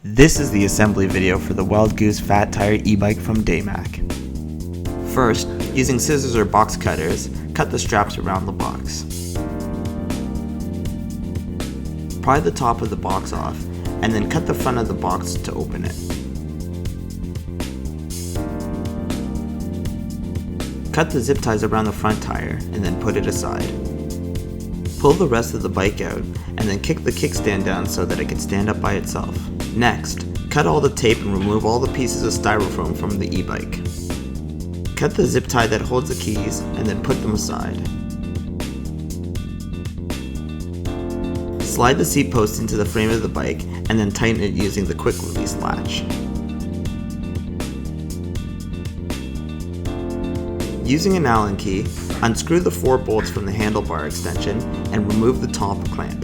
This is the assembly video for the Wild Goose Fat Tire e-bike from Daymak. First, using scissors or box cutters, cut the straps around the box. Pry the top of the box off, and then cut the front of the box to open it. Cut the zip ties around the front tire, and then put it aside. Pull the rest of the bike out, and then kick the kickstand down so that it can stand up by itself. Next, cut all the tape and remove all the pieces of styrofoam from the e-bike. Cut the zip tie that holds the keys, and then put them aside. Slide the seat post into the frame of the bike, and then tighten it using the quick release latch. Using an Allen key, unscrew the 4 bolts from the handlebar extension and remove the top clamp.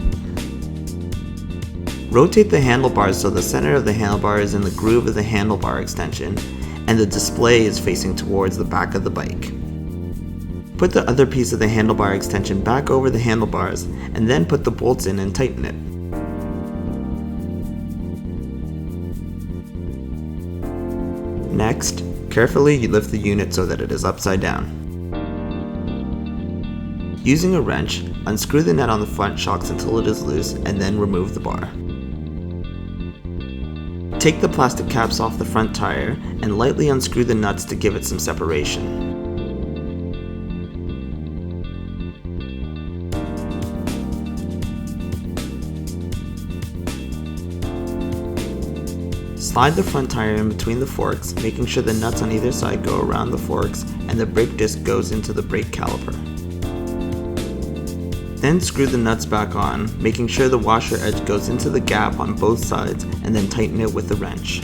Rotate the handlebars so the center of the handlebar is in the groove of the handlebar extension and the display is facing towards the back of the bike. Put the other piece of the handlebar extension back over the handlebars and then put the bolts in and tighten it. Next, carefully you lift the unit so that it is upside down. Using a wrench, unscrew the nut on the front shocks until it is loose and then remove the bar. Take the plastic caps off the front tire and lightly unscrew the nuts to give it some separation. Slide the front tire in between the forks, making sure the nuts on either side go around the forks and the brake disc goes into the brake caliper. Then screw the nuts back on, making sure the washer edge goes into the gap on both sides and then tighten it with the wrench.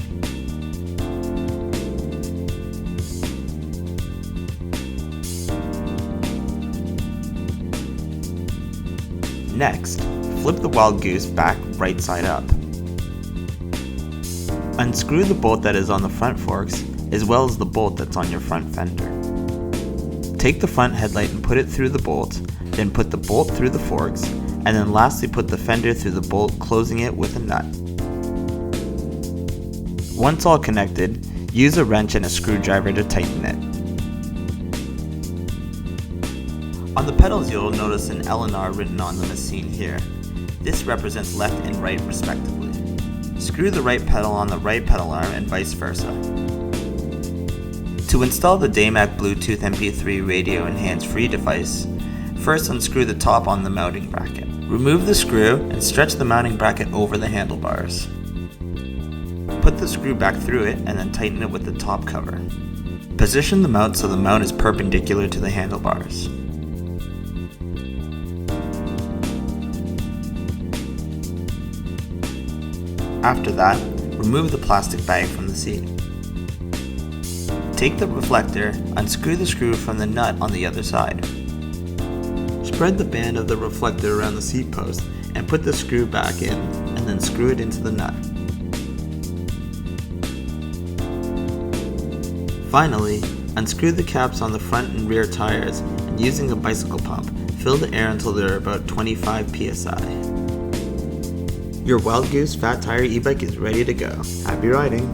Next, flip the Wild Goose back right side up. Unscrew the bolt that is on the front forks as well as the bolt that's on your front fender. Take the front headlight and put it through the bolt, then put the bolt through the forks, and then lastly put the fender through the bolt, closing it with a nut. Once all connected, use a wrench and a screwdriver to tighten it. On the pedals you'll notice an L and R written on them as seen here. This represents left and right respectively. Screw the right pedal on the right pedal arm and vice versa. To install the Daymak Bluetooth MP3 radio and hands-free device, first unscrew the top on the mounting bracket. Remove the screw and stretch the mounting bracket over the handlebars. Put the screw back through it and then tighten it with the top cover. Position the mount so the mount is perpendicular to the handlebars. After that, remove the plastic bag from the seat. Take the reflector, unscrew the screw from the nut on the other side. Spread the band of the reflector around the seat post and put the screw back in and then screw it into the nut. Finally, unscrew the caps on the front and rear tires and using a bicycle pump, fill the air until they're about 25 psi. Your Wild Goose Fat Tire e-bike is ready to go. Happy riding!